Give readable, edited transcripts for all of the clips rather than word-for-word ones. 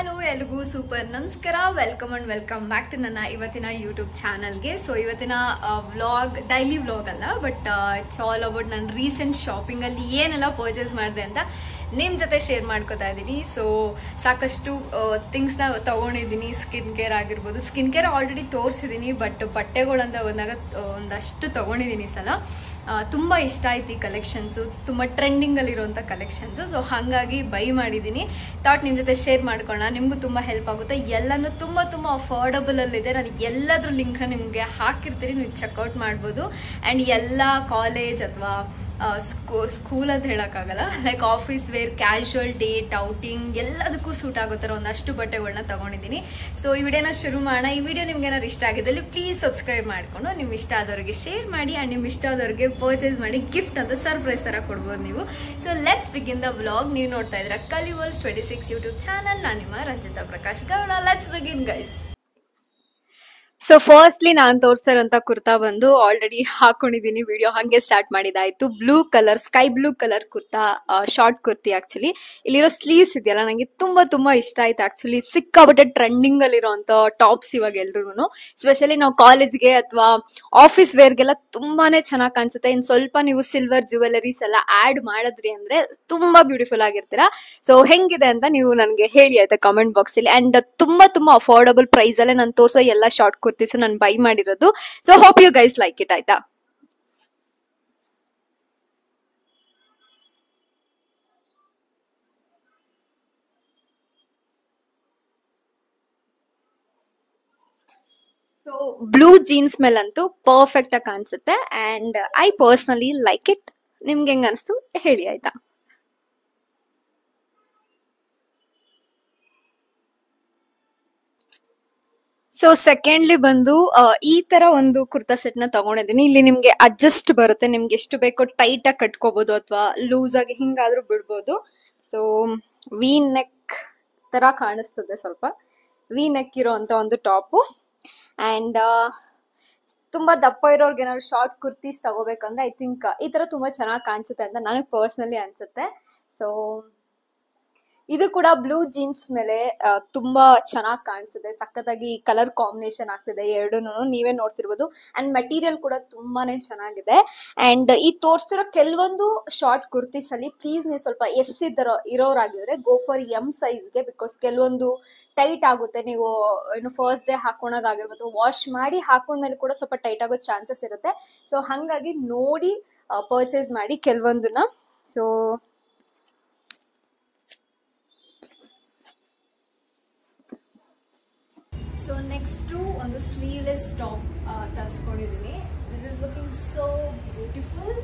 Hello ಎಲ್ರಿಗೂ super ನಮಸ್ಕಾರ welcome and welcome back to ನನ್ನ ಇವತ್ತಿನ ಯೂಟ್ಯೂಬ್ ಚಾನಲ್ಗೆ. ಸೊ ಇವತ್ತಿನ ವ್ಲಾಗ್ ಡೈಲಿ ವ್ಲಾಗ್ ಅಲ್ಲ, ಬಟ್ ಇಟ್ಸ್ ಆಲ್ ಅಬೌಟ್ ನನ್ನ ರೀಸೆಂಟ್ ಶಾಪಿಂಗಲ್ಲಿ ಏನೆಲ್ಲ ಪರ್ಚೇಸ್ ಮಾಡಿದೆ ಅಂತ ನಿಮ್ಮ ಜೊತೆ ಶೇರ್ ಮಾಡ್ಕೋತಾ ಇದ್ದೀನಿ. ಸೊ ಸಾಕಷ್ಟು ಥಿಂಗ್ಸ್ನ ತೊಗೊಂಡಿದ್ದೀನಿ. ಸ್ಕಿನ್ ಕೇರ್ ಆಗಿರ್ಬೋದು, ಸ್ಕಿನ್ ಕೇರ್ ಆಲ್ರೆಡಿ ತೋರಿಸಿದ್ದೀನಿ, ಬಟ್ ಬಟ್ಟೆಗಳಂತ ಬಂದಾಗ ಒಂದಷ್ಟು ತೊಗೊಂಡಿದ್ದೀನಿ ಸಲ. ತುಂಬ ಇಷ್ಟ ಆಯ್ತು ಈ ಕಲೆಕ್ಷನ್ಸು, ತುಂಬ ಟ್ರೆಂಡಿಂಗಲ್ಲಿರುವಂಥ ಕಲೆಕ್ಷನ್ಸು. ಸೊ ಹಾಗಾಗಿ ಬೈ ಮಾಡಿದ್ದೀನಿ. ಥಾಟ್ ನಿಮ್ಮ ಜೊತೆ ಶೇರ್ ಮಾಡ್ಕೊಳ್ಳೋಣ, ನಿಮಗೂ ತುಂಬ ಹೆಲ್ಪ್ ಆಗುತ್ತೆ. ಎಲ್ಲನೂ ತುಂಬ ತುಂಬ ಅಫೋರ್ಡಬಲಲ್ಲಿದೆ. ನಾನು ಎಲ್ಲದ್ರ ಲಿಂಕ್ನ ನಿಮಗೆ ಹಾಕಿರ್ತೀನಿ, ನೀವು ಚೆಕ್ಔಟ್ ಮಾಡ್ಬೋದು. ಆ್ಯಂಡ್ ಎಲ್ಲ ಕಾಲೇಜ್ ಅಥವಾ ಸ್ಕೂಲ್ ಅಂತ ಹೇಳೋಕ್ಕಾಗಲ್ಲ, like office wear, casual, date, outing ಎಲ್ಲದಕ್ಕೂ ಸೂಟ್ ಆಗೋ ಥರ ಒಂದಷ್ಟು ಬಟ್ಟೆಗಳನ್ನ ತಗೊಂಡಿದ್ದೀನಿ. ಸೊ ಈ ವಿಡಿಯೋನ ಶುರು ಮಾಡೋಣ. ಈ ವಿಡಿಯೋ ನಿಮ್ಗೆ ಏನಾದ್ರು ಇಷ್ಟ ಆಗಿದ್ದಲ್ಲಿ ಪ್ಲೀಸ್ ಸಬ್ಸ್ಕ್ರೈಬ್ ಮಾಡ್ಕೊಂಡು ನಿಮ್ಗೆ ಇಷ್ಟ ಆದವ್ರಿಗೆ ಶೇರ್ ಮಾಡಿ, ಆ್ಯಂಡ್ ನಿಮ್ಗೆ ಇಷ್ಟ ಆದವ್ರಿಗೆ ಪರ್ಚೇಸ್ ಮಾಡಿ ಗಿಫ್ಟ್ ಅಂತ ಸರ್ಪ್ರೈಸ್ ಥರ ಕೊಡ್ಬೋದು ನೀವು. So let's begin the vlog. ನೀವು ನೋಡ್ತಾ ಇದ್ದೀರಾ ಕಲಿವರ್ಸ್ 26 ಯೂಟ್ಯೂಬ್ ಚಾನಲ್. ನಾನು ನಿಮ್ಮ Ranjitha Prakash Gowda. Let's begin guys. So firstly ನಾನು ತೋರಿಸ್ತಾ ಇರೋಂಥ ಕುರ್ತಾ ಬಂದು ಆಲ್ರೆಡಿ ಹಾಕೊಂಡಿದ್ದೀನಿ, ವಿಡಿಯೋ ಹಾಗೆ ಸ್ಟಾರ್ಟ್ ಮಾಡಿದಾಯ್ತು. Blue colour, sky blue colour kurta, short kurti. Actually ಇಲ್ಲಿರೋ ಸ್ಲೀವ್ಸ್ ಇದೆಯಲ್ಲ, ನನಗೆ ತುಂಬಾ ಇಷ್ಟ ಆಯ್ತು. ಆಕ್ಚುಲಿ ಸಿಕ್ಕಾಬಟ್ಟೆ ಟ್ರೆಂಡಿಂಗ್ ಅಲ್ಲಿರೋಂಥ ಟಾಪ್ಸ್ ಇವಾಗ ಎಲ್ರು, ಸ್ಪೆಷಲಿ ನಾವು ಕಾಲೇಜ್ಗೆ ಅಥವಾ ಆಫೀಸ್ ವೇರ್ಗೆಲ್ಲ ತುಂಬಾನೇ ಚೆನ್ನಾಗಿ ಕಾಣಿಸುತ್ತೆ. ಇನ್ನು ಸ್ವಲ್ಪ ನೀವು ಸಿಲ್ವರ್ ಜ್ಯುವೆಲರೀಸ್ ಎಲ್ಲ ಆಡ್ ಮಾಡಿದ್ರಿ ಅಂದ್ರೆ ತುಂಬಾ ಬ್ಯೂಟಿಫುಲ್ ಆಗಿರ್ತೀರಾ. ಸೊ ಹೆಂಗಿದೆ ಅಂತ ನೀವು ನನಗೆ ಹೇಳಿ ಆಯ್ತಾ ಕಾಮೆಂಟ್ ಬಾಕ್ಸ್ ಅಲ್ಲಿ. ಅಂಡ್ ತುಂಬಾ ಅಫೋರ್ಡಬಲ್ ಪ್ರೈಸ್ ಅಲ್ಲೇ ನಾನು ತೋರಿಸೋ ಎಲ್ಲ ಶಾರ್ಟ್ ಕುರ್ತೀಸು ನಾನು ಬೈ ಮಾಡಿರೋದು. So hope you guys like it. ಆಯ್ತಾ, ಸೊ ಬ್ಲೂ ಜೀನ್ಸ್ ಮೇಲಂತೂ ಪರ್ಫೆಕ್ಟ್ ಆಗಿ ಕಾಣಿಸುತ್ತೆ. And I personally like it. ನಿಮ್ಗೆ ಹೆಂಗ ಅನಿಸ್ತು ಹೇಳಿ ಆಯ್ತಾ. ಸೊ ಸೆಕೆಂಡ್ಲಿ ಬಂದು ಈ ತರ ಒಂದು ಕುರ್ತಾ ಸೆಟ್ ನ ತಗೊಂಡಿದ್ದೀನಿ. ಇಲ್ಲಿ ನಿಮ್ಗೆ ಅಡ್ಜಸ್ಟ್ ಬರುತ್ತೆ, ನಿಮ್ಗೆ ಎಷ್ಟು ಬೇಕೋ ಟೈಟ್ ಆಗಿ ಕಟ್ಕೋಬಹುದು ಅಥವಾ ಲೂಸ್ ಆಗಿ ಹಿಂಗಾದ್ರೂ ಬಿಡ್ಬೋದು. ಸೊ ವಿ ನೆಕ್ ತರ ಕಾಣಿಸ್ತದೆ, ಸ್ವಲ್ಪ ವಿ ನೆಕ್ ಇರೋಂತ ಒಂದು ಟಾಪು. ಅಂಡ್ ತುಂಬಾ ದಪ್ಪ ಇರೋರ್ಗೆ ಏನಾದ್ರು ಶಾರ್ಟ್ ಕುರ್ತೀಸ್ ತಗೋಬೇಕಂದ್ರೆ ಐ ಥಿಂಕ್ ಈ ತರ ತುಂಬಾ ಚೆನ್ನಾಗಿ ಕಾಣಿಸುತ್ತೆ ಅಂತ ನನಗೆ ಪರ್ಸನಲಿ ಅನ್ಸುತ್ತೆ. ಸೊ ಇದು ಕೂಡ ಬ್ಲೂ ಜೀನ್ಸ್ ಮೇಲೆ ತುಂಬಾ ಚೆನ್ನಾಗಿ ಕಾಣಿಸುತ್ತೆ. ಸಖತ್ತಾಗಿ ಕಲರ್ ಕಾಂಬಿನೇಷನ್ ಆಗ್ತಿದೆ ಎರಡೂನು, ನೀವೇ ನೋಡ್ತಿರ್ಬೋದು. ಅಂಡ್ ಮೆಟೀರಿಯಲ್ ಕೂಡ ತುಂಬಾನೇ ಚೆನ್ನಾಗಿದೆ. ಅಂಡ್ ಈ ತೋರಿಸ್ತಿರೋ ಕೆಲವೊಂದು ಶಾರ್ಟ್ ಕುರ್ತೀಸ್ ಅಲ್ಲಿ ಪ್ಲೀಸ್ ನೀವು ಸ್ವಲ್ಪ ಎಸ್ ಇರೋರಾಗಿದ್ರೆ ಗೋ ಫಾರ್ ಎಂ ಸೈಜ್ಗೆ, ಬಿಕಾಸ್ ಕೆಲವೊಂದು ಟೈಟ್ ಆಗುತ್ತೆ. ನೀವು ಏನು ಫಸ್ಟ್ ಡೇ ಹಾಕೋಣಾಗಿರ್ಬೋದು, ವಾಶ್ ಮಾಡಿ ಹಾಕೊಂಡ್ಮೇಲೆ ಕೂಡ ಸ್ವಲ್ಪ ಟೈಟ್ ಆಗೋ ಚಾನ್ಸಸ್ ಇರುತ್ತೆ. ಸೊ ಹಾಗಾಗಿ ನೋಡಿ ಪರ್ಚೇಸ್ ಮಾಡಿ ಕೆಲವೊಂದನ್ನ. ಸೊ ನೆಕ್ಸ್ಟು ಒಂದು ಸ್ಲೀವ್ಲೆಸ್ ಟಾಪ್ ತರಿಸ್ಕೊಂಡಿದ್ದೀನಿ. This is looking so beautiful.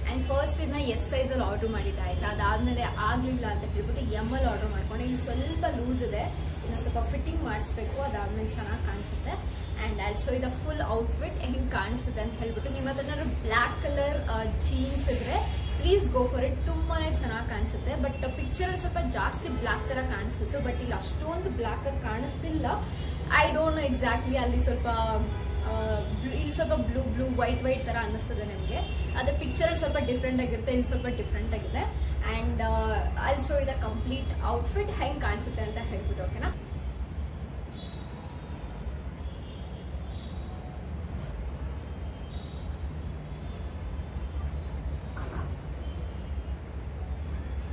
And first ಇದನ್ನ ಎಸ್ ಸೈಜಲ್ಲಿ ಆರ್ಡರ್ ಮಾಡಿದ್ದೆ ಆಯ್ತಾ. ಅದಾದಮೇಲೆ ಆಗಲಿಲ್ಲ ಅಂತ ಹೇಳ್ಬಿಟ್ಟು ಎಮ್ ಅಲ್ಲಿ ಆರ್ಡರ್ ಮಾಡ್ಕೊಂಡು, ಇಲ್ಲಿ ಸ್ವಲ್ಪ ಲೂಸ್ ಇದೆ, ಇನ್ನು ಸ್ವಲ್ಪ ಫಿಟ್ಟಿಂಗ್ ಮಾಡಿಸ್ಬೇಕು, ಅದಾದ್ಮೇಲೆ ಚೆನ್ನಾಗಿ ಕಾಣಿಸುತ್ತೆ. And I show the full outfit ಹೆಂಗೆ ಕಾಣಿಸುತ್ತೆ ಅಂತ ಹೇಳ್ಬಿಟ್ಟು. ನಿಮ್ಮ ಹತ್ರ ಬ್ಲ್ಯಾಕ್ ಕಲರ್ ಜೀನ್ಸ್ ಇದ್ರೆ ಪ್ಲೀಸ್ ಗೋ ಫಾರ್ ಇಟ್, ತುಂಬಾನೇ ಚೆನ್ನಾಗಿ ಕಾಣಿಸುತ್ತೆ. ಬಟ್ ಪಿಕ್ಚರ್ ಸ್ವಲ್ಪ ಜಾಸ್ತಿ ಬ್ಲ್ಯಾಕ್ ತರ ಕಾಣಿಸ್ತಿತ್ತು, ಬಟ್ ಇಲ್ಲಿ ಅಷ್ಟೊಂದು ಬ್ಲ್ಯಾಕ್ ಆಗಿ ಕಾಣಿಸ್ತಿಲ್ಲ. ಐ ಡೋಂಟ್ ನೋ ಎಕ್ಸಾಕ್ಟ್ಲಿ, ಅಲ್ಲಿ ಸ್ವಲ್ಪ ಇಲ್ಲಿ ಸ್ವಲ್ಪ ಬ್ಲೂ ವೈಟ್ ತರ ಅನ್ನಿಸ್ತದೆ ನಿಮಗೆ. ಅದೇ ಪಿಕ್ಚರ್ ಸ್ವಲ್ಪ ಡಿಫ್ರೆಂಟ್ ಆಗಿರುತ್ತೆ, ಇಲ್ಲಿ ಸ್ವಲ್ಪ ಡಿಫ್ರೆಂಟ್ ಆಗಿದೆ. And I show the complete outfit ಹೆಂಗೆ ಕಾಣಿಸುತ್ತೆ ಅಂತ ಹೇಳ್ಬಿಟ್ಟು, ಓಕೆನಾ.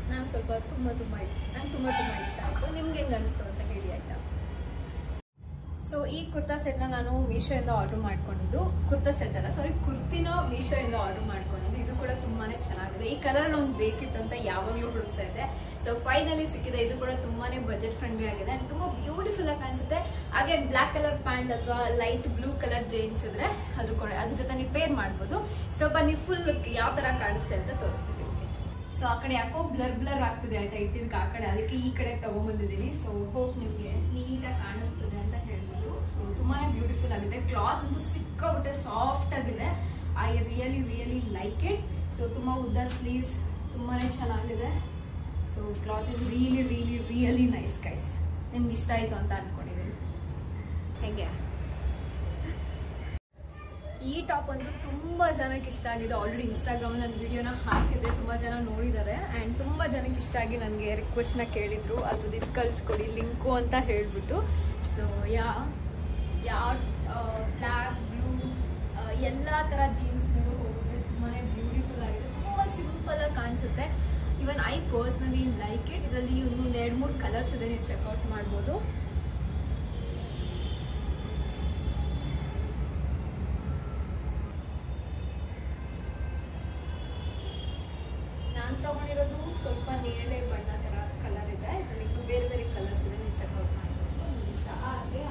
ನಂಗೆ ಸ್ವಲ್ಪ ತುಂಬಾ ಇಷ್ಟ ಆಯ್ತು. ನಿಮ್ಗೆ ಹೆಂಗೆ ಅನಿಸ್ತು ಅಂತ ಹೇಳಿ ಆಯ್ತಾ. ಸೊ ಈ ಕುರ್ತಾ ಸೆಟ್ನ ನಾನು ಮೀಶೋಯಿಂದ ಆರ್ಡರ್ ಮಾಡ್ಕೊಂಡಿದ್ದು, ಕುರ್ತಾ ಸೆಟ್ ಅಲ್ಲ ಸಾರಿ, ಕುರ್ತಿನ ಮೀಶೋಯಿಂದ ಆರ್ಡರ್ ಮಾಡ್ಕೊಂಡಿದ್ದು. ಇದು ಕೂಡ ತುಂಬಾನೇ ಚೆನ್ನಾಗಿದೆ. ಈ ಕಲರ್ ಒಂದು ಬೇಕಿತ್ತು ಅಂತ ಯಾವಾಗಲೂ ಹುಡುಕ್ತಾ ಇದ್ದೆ. ಸೊ ಫೈನಲಿ ಸಿಕ್ಕಿದೆ. ಇದು ಕೂಡ ತುಂಬಾನೇ ಬಜೆಟ್ ಫ್ರೆಂಡ್ಲಿ ಆಗಿದೆ ಅಂಡ್ ತುಂಬಾ ಬ್ಯೂಟಿಫುಲ್ ಆಗಿ ಕಾಣಿಸುತ್ತೆ. ಹಾಗೆ ಬ್ಲ್ಯಾಕ್ ಕಲರ್ ಪ್ಯಾಂಟ್ ಅಥವಾ ಲೈಟ್ ಬ್ಲೂ ಕಲರ್ ಜೀನ್ಸ್ ಇದ್ರೆ ಅದ್ರ ಜೊತೆ ನೀವು ಪೇರ್ ಮಾಡ್ಬೋದು. ಸ್ವಲ್ಪ ನೀವು ಫುಲ್ ಯಾವ ತರ ಕಾಣಿಸುತ್ತೆ ಅಂತ ತೋರಿಸ್ತೀವಿ. ಸೊ ಆ ಕಡೆ ಯಾಕೋ ಬ್ಲರ್ ಆಗ್ತಿದೆ ಆಯ್ತಾ, ಇಟ್ಟಿದ್ದಕ್ಕೆ ಆ ಕಡೆ, ಅದಕ್ಕೆ ಈ ಕಡೆ ತಗೊಂಡ್ಬಂದಿದ್ದೀನಿ. ಸೊ ಹೋಪ್ ನಿಮ್ಗೆ ನೀಟಾಗಿ ಕಾಣಿಸ್ತದೆ ಅಂತ ಹೇಳ್ಬೋದು. ಸೊ ತುಂಬಾನೇ ಬ್ಯೂಟಿಫುಲ್ ಆಗಿದೆ. ಕ್ಲಾತ್ ಅಂತೂ ಸಿಕ್ಕಾಬಿಟ್ಟೆ ಸಾಫ್ಟ್ ಆಗಿದೆ. I really like it. So ತುಂಬಾ ಉದ್ದ ಸ್ಲೀವ್ಸ್, ತುಂಬಾನೇ ಚೆನ್ನಾಗಿದೆ. So cloth is really nice guys. ನಿಮ್ಗೆ ಇಷ್ಟ ಆಯ್ತು ಅಂತ ಅನ್ಕೊಂಡಿದ್ದೀನಿ. ಹೇಗೆ ಈ ಟಾಪ್ ಅಂತೂ ತುಂಬ ಜನಕ್ಕೆ ಇಷ್ಟ ಆಗಿದೆ. ಆಲ್ರೆಡಿ ಇನ್ಸ್ಟಾಗ್ರಾಮಲ್ಲಿ ನನ್ನ ವಿಡಿಯೋನ ಹಾಕಿದ್ದೆ, ತುಂಬ ಜನ ನೋಡಿದ್ದಾರೆ ಆ್ಯಂಡ್ ತುಂಬ ಜನಕ್ಕೆ ಇಷ್ಟ ಆಗಿ ನನಗೆ ರಿಕ್ವೆಸ್ಟ್ನ ಕೇಳಿದರು, ಅದ್ರದ್ದು ಇದು ಕಳಿಸ್ಕೊಡಿ ಲಿಂಕು ಅಂತ ಹೇಳಿಬಿಟ್ಟು. ಸೊ ಯಾವ ಬ್ಲ್ಯಾಕ್ ಬ್ಲೂ ಎಲ್ಲ ಥರ ಜೀನ್ಸ್ ನೀವು ಹೋಗುತ್ತೆ, ತುಂಬಾ ಬ್ಯೂಟಿಫುಲ್ ಆಗಿದೆ, ತುಂಬ ಸಿಂಪಲಾಗಿ ಕಾಣಿಸುತ್ತೆ. Even I personally like it. ಇದರಲ್ಲಿ ಒಂದು 2-3 ಕಲರ್ಸ್ ಇದೆ, ನೀವು ಚೆಕ್ಔಟ್ ಮಾಡ್ಬೋದು. ನಾನು ತಗೊಂಡಿರೋದು ಸ್ವಲ್ಪ ನೇರಳೆ ಬಣ್ಣ ಥರ ಕಲರ್ ಇದೆ. ಇದರಲ್ಲಿ ಇನ್ನೂ ಬೇರೆ ಬೇರೆ ಕಲರ್ಸ್ ಇದೆ, ನೀವು ಚೆಕ್ಔಟ್ ಮಾಡ್ಬೋದು. ನಿಮ್ಗೆ ಇಷ್ಟ ಆಗುತ್ತೆ.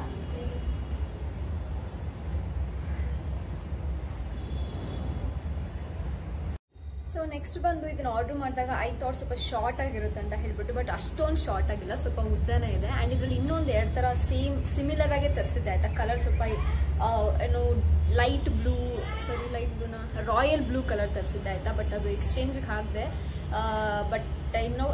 ಸೊ ನೆಕ್ಸ್ಟ್ ಬಂದು ಇದನ್ನ ಆರ್ಡರ್ ಮಾಡಿದಾಗ ಐ ಥಾಟ್ ಸ್ವಲ್ಪ ಶಾರ್ಟ್ ಆಗಿರುತ್ತೆ ಅಂತ ಹೇಳ್ಬಿಟ್ಟು, ಬಟ್ ಅಷ್ಟೊಂದು ಶಾರ್ಟ್ ಆಗಿಲ್ಲ, ಸ್ವಲ್ಪ ಉದ್ದನೇ ಇದೆ. ಆ್ಯಂಡ್ ಇದರಲ್ಲಿ ಇನ್ನೊಂದು 2 ಥರ ಸಿಮಿಲರ್ ಆಗೇ ತರಿಸಿದ್ದೆ ಆಯ್ತಾ. ಕಲರ್ ಸ್ವಲ್ಪ ಏನು ಲೈಟ್ ಬ್ಲೂನ ರಾಯಲ್ ಬ್ಲೂ ಕಲರ್ ತರಿಸಿದ್ದೆ ಆಯ್ತಾ. ಬಟ್ ಅದು ಎಕ್ಸ್ಚೇಂಜ್ಗೆ ಹಾಕಿದೆ. ಬಟ್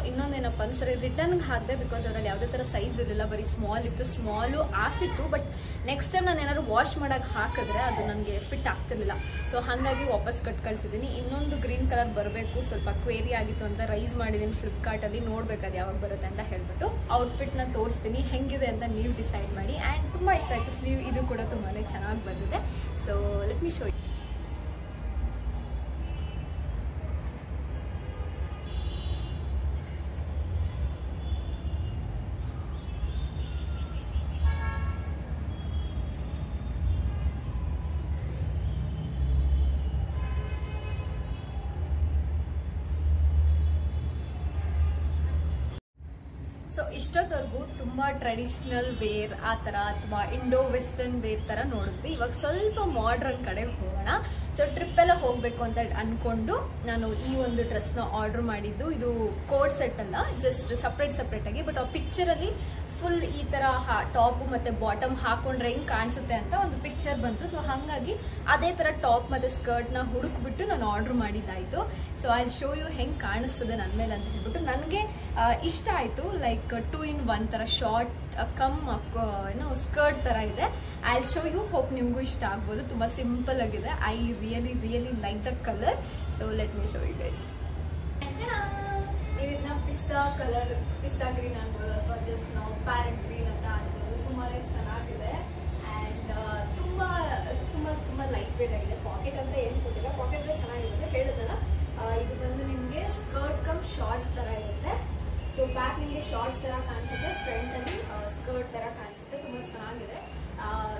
ಇನ್ನೊಂದೇನಪ್ಪ ಅಂದ್ರೆ ಸರಿ ರಿಟರ್ನ್ಗೆ ಹಾಕಿದೆ, ಬಿಕಾಸ್ ಅದರಲ್ಲಿ ಯಾವುದೇ ಥರ ಸೈಜ್ ಇರಲಿಲ್ಲ, ಬರೀ ಸ್ಮಾಲ್ ಇತ್ತು. ಸ್ಮಾಲು ಆಗ್ತಿತ್ತು, ಬಟ್ ನೆಕ್ಸ್ಟ್ ಟೈಮ್ ನಾನು ಏನಾದ್ರು ವಾಶ್ ಮಾಡೋಕೆ ಹಾಕಿದ್ರೆ ಅದು ನನಗೆ ಫಿಟ್ ಆಗ್ತಿರ್ಲಿಲ್ಲ. ಸೊ ಹಾಗಾಗಿ ವಾಪಸ್ ಕಳ್ಸಿದ್ದೀನಿ. ಇನ್ನೊಂದು ಗ್ರೀನ್ ಕಲರ್ ಬರಬೇಕು, ಸ್ವಲ್ಪ ಕ್ವೇರಿ ಆಗಿತ್ತು ಅಂತ ರೈಸ್ ಮಾಡಿದ್ದೀನಿ ಫ್ಲಿಪ್ಕಾರ್ಟಲ್ಲಿ. ನೋಡ್ಬೇಕು ಅದು ಯಾವಾಗ ಬರುತ್ತೆ ಅಂತ ಹೇಳ್ಬಿಟ್ಟು. ಔಟ್ಫಿಟ್ನ ತೋರಿಸ್ತೀನಿ, ಹೆಂಗಿದೆ ಅಂತ ನೀವು ಡಿಸೈಡ್ ಮಾಡಿ. ಆ್ಯಂಡ್ ತುಂಬ ಇಷ್ಟ ಆಯಿತು ಸ್ಲೀವ್, ಇದು ಕೂಡ ತುಂಬಾ ಚೆನ್ನಾಗಿ ಬಂದಿದೆ. So let me show you. So ಇಷ್ಟೊತ್ತವರೆಗೂ ತುಂಬ ಟ್ರೆಡಿಷ್ನಲ್ ವೇರ್ ಆ ಥರ ಅಥವಾ ಇಂಡೋ ವೆಸ್ಟರ್ನ್ ವೇರ್ ಥರ ನೋಡಿದ್ವಿ. ಇವಾಗ ಸ್ವಲ್ಪ ಮಾಡ್ರನ್ ಕಡೆ ಹೋಗೋಣ. ಸೊ ಟ್ರಿಪ್ ಎಲ್ಲ ಹೋಗಬೇಕು ಅಂತ ಅಂದ್ಕೊಂಡು ನಾನು ಈ ಒಂದು ಡ್ರೆಸ್ನ ಆರ್ಡರ್ ಮಾಡಿದ್ದು. ಇದು ಕೋಟ್ ಸೆಟ್ ಅಲ್ಲ, ಜಸ್ಟ್ ಸಪ್ರೇಟಾಗಿ. ಬಟ್ ಆ ಪಿಕ್ಚರಲ್ಲಿ ಫುಲ್ ಈ ಥರ ಟಾಪು ಮತ್ತು ಬಾಟಮ್ ಹಾಕೊಂಡ್ರೆ ಹೆಂಗೆ ಕಾಣಿಸುತ್ತೆ ಅಂತ ಒಂದು ಪಿಕ್ಚರ್ ಬಂತು. ಸೊ ಹಾಗಾಗಿ ಅದೇ ಥರ ಟಾಪ್ ಮತ್ತು ಸ್ಕರ್ಟ್ನ ಹುಡುಕ್ಬಿಟ್ಟು ನಾನು ಆರ್ಡರ್ ಮಾಡಿದ್ದಾಯಿತು. ಸೊ ಐ ಶೋ ಯು ಹೆಂಗೆ ಕಾಣಿಸ್ತದೆ ನನ್ನ ಮೇಲೆ ಅಂತ ಹೇಳ್ಬಿಟ್ಟು. ನನಗೆ ಇಷ್ಟ ಆಯಿತು. ಲೈಕ್ 2 in 1 ಥರ ಶಾರ್ಟ್ ಏನೋ ಸ್ಕರ್ಟ್ ಥರ ಇದೆ. ಐ ಶೋ ಯು, ಹೋಪ್ ನಿಮಗೂ ಇಷ್ಟ ಆಗ್ಬೋದು. ತುಂಬ ಸಿಂಪಲ್ ಆಗಿದೆ. I really like the colour. So let me show you guys. ನೀವು ಇದನ್ನ ಪಿಸ್ತಾ ಗ್ರೀನ್ ಅನ್ಬೋದು, ಅಥವಾ ಜಸ್ಟ್ ನಾವು ಪ್ಯಾರೆಂಟ್ ಗ್ರೀನ್ ಅಂತ ಅನ್ಬೋದು. ತುಂಬಾ ಚೆನ್ನಾಗಿದೆ ಆ್ಯಂಡ್ ತುಂಬ ಲೈಟ್ ವೇಟ್ ಆಗಿದೆ. ಪಾಕೆಟ್ ಅಂತ ಏನು ಕೊಟ್ಟಿಲ್ಲ, ಪಾಕೆಟ್ ಎಲ್ಲ ಚೆನ್ನಾಗಿರುತ್ತೆ. ಹೇಳಿದ್ನಲ್ಲ, ಇದು ಬಂದು ನಿಮಗೆ ಸ್ಕರ್ಟ್ ಕಮ್ ಶಾರ್ಟ್ಸ್ ಥರ ಇರುತ್ತೆ. ಸೊ ಬ್ಯಾಕ್ ನಿಮಗೆ ಶಾರ್ಟ್ಸ್ ಥರ ಕಾಣಿಸುತ್ತೆ, ಫ್ರಂಟಲ್ಲಿ ಸ್ಕರ್ಟ್ ಥರ ಕಾಣಿಸುತ್ತೆ. ತುಂಬ ಚೆನ್ನಾಗಿದೆ.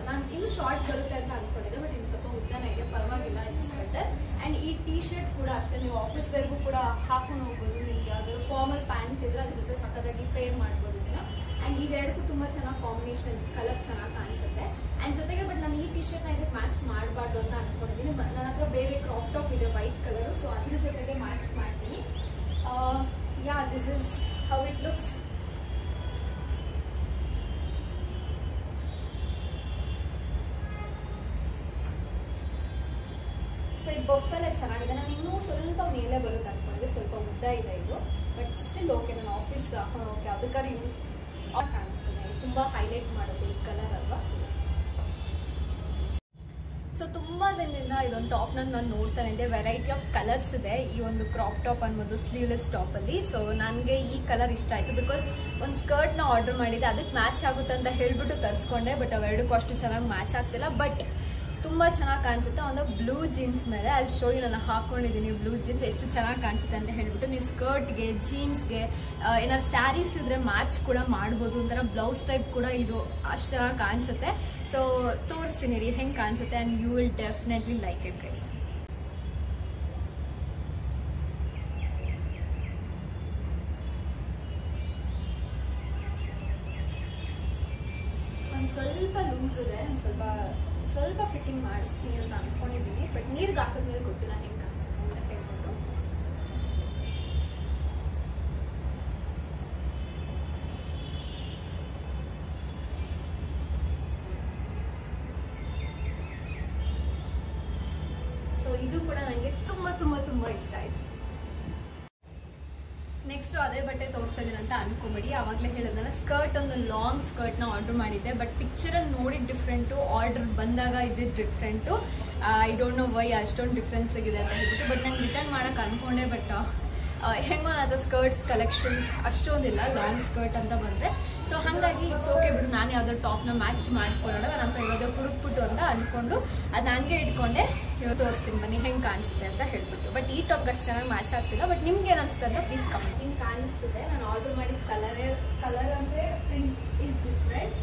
ನಾನು ಇನ್ನೂ ಶಾರ್ಟ್ ಬರುತ್ತೆ ಅಂತ ಅಂದ್ಕೊಂಡಿದ್ದೆ, ಬಟ್ ಇನ್ನು ಸ್ವಲ್ಪ ಉದ್ದನೇ ಇದೆ, ಪರವಾಗಿಲ್ಲ, ಇಟ್ಸ್ ಬೆಟರ್. ಆ್ಯಂಡ್ ಈ ಟೀ ಶರ್ಟ್ ಕೂಡ ಅಷ್ಟೇ, ನೀವು ಆಫೀಸ್ ವೇರ್ಗೂ ಕೂಡ ಹಾಕೊಂಡು ಹೋಗ್ಬೋದು. ನಿಮ್ಗೆ ಯಾವ್ದಾದ್ರು ಫಾರ್ಮಲ್ ಪ್ಯಾಂಟ್ ಇದ್ರೆ ಅದ್ರ ಜೊತೆ ಸಕ್ಕತ್ತಾಗಿ ಪೇರ್ ಮಾಡ್ಬೋದು ಇದನ್ನು. ಆ್ಯಂಡ್ ಇದೆರಡಕ್ಕೂ ತುಂಬ ಚೆನ್ನಾಗಿ ಕಾಂಬಿನೇಷನ್, ಕಲರ್ ಚೆನ್ನಾಗಿ ಕಾಣಿಸುತ್ತೆ. ಆ್ಯಂಡ್ ಜೊತೆಗೆ ಬಟ್ ನಾನು ಈ ಟೀ ಶರ್ಟ್ನ ಇದಕ್ಕೆ ಮ್ಯಾಚ್ ಮಾಡಬಾರ್ದು ಅಂತ ಅಂದ್ಕೊಂಡಿದ್ದೀನಿ. ಬಟ್ ನನ್ನ ಹತ್ರ ಬೇರೆ ಕ್ರಾಪ್ ಟಾಪ್ ಇದೆ ವೈಟ್ ಕಲರು, ಸೊ ಅದ್ರ ಜೊತೆಗೆ ಮ್ಯಾಚ್ ಮಾಡ್ತೀನಿ. Yeah, this is how it looks. So ಈ ಬಫೆಲ್ಲ ಚೆನ್ನಾಗಿದೆ. ನಾನು ಇನ್ನೂ ಸ್ವಲ್ಪ ಮೇಲೆ ಬರುತ್ತೆ ಅಂದ್ಕೊಂಡಿದ್ದೆ, ಸ್ವಲ್ಪ ಉದ್ದ ಇದೆ ಇದು. ಬಟ್ ಸ್ಟಿಲ್ ಓಕೆ, ನಾನು ಆಫೀಸ್ಗೆ ಹಾಕೊಂಡು ಓಕೆ, ಅದಕ್ಕಾದ್ರೆ ಯೂಸ್ ಕಾಣಿಸ್ತದೆ. ತುಂಬ ಹೈಲೈಟ್ ಮಾಡುತ್ತೆ ಈ ಕಲರ್ ಅಲ್ವಾ. ಸೊ ತುಂಬ ದಿನದಿಂದ ಇದೊಂದು ಟಾಪ್ನ ನಾನು ನೋಡ್ತಾನೆ ಇದ್ದೆ. ವೆರೈಟಿ ಆಫ್ ಕಲರ್ಸ್ ಇದೆ ಈ ಒಂದು ಕ್ರಾಪ್ ಟಾಪ್ ಅನ್ಬೋದು, ಸ್ಲೀವ್ಲೆಸ್ ಟಾಪಲ್ಲಿ. ಸೊ ನನಗೆ ಈ ಕಲರ್ ಇಷ್ಟ ಆಯಿತು, ಬಿಕಾಸ್ ಒಂದು ಸ್ಕರ್ಟ್ನ ಆರ್ಡರ್ ಮಾಡಿದ್ದೆ, ಅದಕ್ಕೆ ಮ್ಯಾಚ್ ಆಗುತ್ತೆ ಅಂತ ಹೇಳ್ಬಿಟ್ಟು ತರಿಸ್ಕೊಂಡೆ. ಬಟ್ ಅವೆರಡಕ್ಕೂ ಅಷ್ಟು ಚೆನ್ನಾಗಿ ಮ್ಯಾಚ್ ಆಗ್ತಿಲ್ಲ, ಬಟ್ ತುಂಬ ಚೆನ್ನಾಗಿ ಕಾಣಿಸುತ್ತೆ. ಒಂದು ಬ್ಲೂ ಜೀನ್ಸ್ ಮೇಲೆ ಅಲ್ಲಿ ಶೋ ಯು, ನಾನು ಹಾಕ್ಕೊಂಡಿದ್ದೀನಿ ಬ್ಲೂ ಜೀನ್ಸ್ ಎಷ್ಟು ಚೆನ್ನಾಗಿ ಕಾಣಿಸುತ್ತೆ ಅಂತ ಹೇಳ್ಬಿಟ್ಟು. ನೀವು ಸ್ಕರ್ಟ್ಗೆ, ಜೀನ್ಸ್ಗೆ ಏನಾದ್ರು ಸ್ಯಾರೀಸ್ ಇದ್ರೆ ಮ್ಯಾಚ್ ಕೂಡ ಮಾಡ್ಬೋದು. ಒಂಥರ ಬ್ಲೌಸ್ ಟೈಪ್ ಕೂಡ ಇದು ಅಷ್ಟು ಚೆನ್ನಾಗಿ ಕಾಣಿಸುತ್ತೆ. ಸೊ ತೋರಿಸ್ತೀನಿ ರೀ ಹೆಂಗೆ ಕಾಣಿಸುತ್ತೆ, and you will definitely like it guys. ಒಂದು ಸ್ವಲ್ಪ ಲೂಸ್ ಇದೆ, ಸ್ವಲ್ಪ ಫಿಟ್ಟಿಂಗ್ ಮಾಡಿಸ್ತೀನಿ ಅಂತ ಅಂದ್ಕೊಂಡಿದ್ದೀನಿ. ಬಟ್ ನೀರಿಗೆ ಹಾಕಿದ್ಮೇಲೆ ಗೊತ್ತಿಲ್ಲ ಹೆಂಗೆ ಕಾಣಿಸುತ್ತೆ ಅಂತ ಹೇಳ್ಬಿಟ್ಟು. ಸೊ ಇದು ಕೂಡ ನನಗೆ ತುಂಬ ಇಷ್ಟ ಆಯಿತು. ನೆಕ್ಸ್ಟ್ ಅದೇ ಬಟ್ಟೆ ತೋರಿಸ್ತಾ ಇದೀನಿ ಅಂತ ಅನ್ಕೊಂಬಿಡಿ. ಅವಾಗಲೇ ಹೇಳಿದ್ನಲ್ಲ, ಸ್ಕರ್ಟ್ ಒಂದು ಲಾಂಗ್ ಸ್ಕರ್ಟ್ನ ಆರ್ಡರ್ ಮಾಡಿದ್ದೆ. ಬಟ್ ಪಿಕ್ಚರಲ್ಲಿ ನೋಡಿದ ಡಿಫ್ರೆಂಟು, ಆರ್ಡರ್ ಬಂದಾಗ ಇದ್ದಿದ್ದು different. I don't know why ಅಷ್ಟೊಂದು ಡಿಫ್ರೆನ್ಸ್ ಆಗಿದೆ ಅಂತ ಹೇಳ್ಬಿಟ್ಟು. ಬಟ್ ನಂಗೆ ರಿಟರ್ನ್ ಮಾಡೋಕೆ ಅನ್ಕೊಂಡೆ. ಬಟ್ ಹೆಂಗೋ ಅದು ಸ್ಕರ್ಟ್ಸ್ ಕಲೆಕ್ಷನ್ಸ್ ಅಷ್ಟೊಂದಿಲ್ಲ, ಲಾಂಗ್ ಸ್ಕರ್ಟ್ ಅಂತ ಬಂದರೆ. ಸೊ ಹಾಗಾಗಿ ಇಟ್ಸ್ ಓಕೆ ಬಿಡು, ನಾನು ಯಾವುದೋ ಟಾಪ್ನ ಮ್ಯಾಚ್ ಮಾಡ್ಕೊಳ್ಳೋಣ, ನನ್ನ ಹತ್ರ ಇರೋದು ಹುಡುಕ್ಬಿಟ್ಟು ಅಂತ ಅಂದ್ಕೊಂಡು ಅದನ್ನ ಹಂಗೆ ಇಟ್ಕೊಂಡೆ. ಇವತ್ತು ತೋರಿಸ್ತೀನಿ ಬನ್ನಿ ಹೆಂಗೆ ಕಾಣಿಸುತ್ತೆ ಅಂತ ಹೇಳ್ಬಿಟ್ಟು. ಬಟ್ ಈ ಟಾಪ್ಗೆ ಅಷ್ಟು ಚೆನ್ನಾಗಿ ಮ್ಯಾಚ್ ಆಗ್ತಿಲ್ಲ. ಬಟ್ ನಿಮ್ಗೆ ಏನು ಅನಿಸುತ್ತೆ ಅಂತ ಪ್ಲೀಸ್ ಕಮೆಂಟ್. ಹಿಂಗೆ ಕಾಣಿಸ್ತಿದೆ. ನಾನು ಆರ್ಡರ್ ಮಾಡಿದ ಕಲರ್ ಅಂದರೆ ಪ್ರಿಂಟ್ ಈಸ್ ಡಿಫ್ರೆಂಟ್.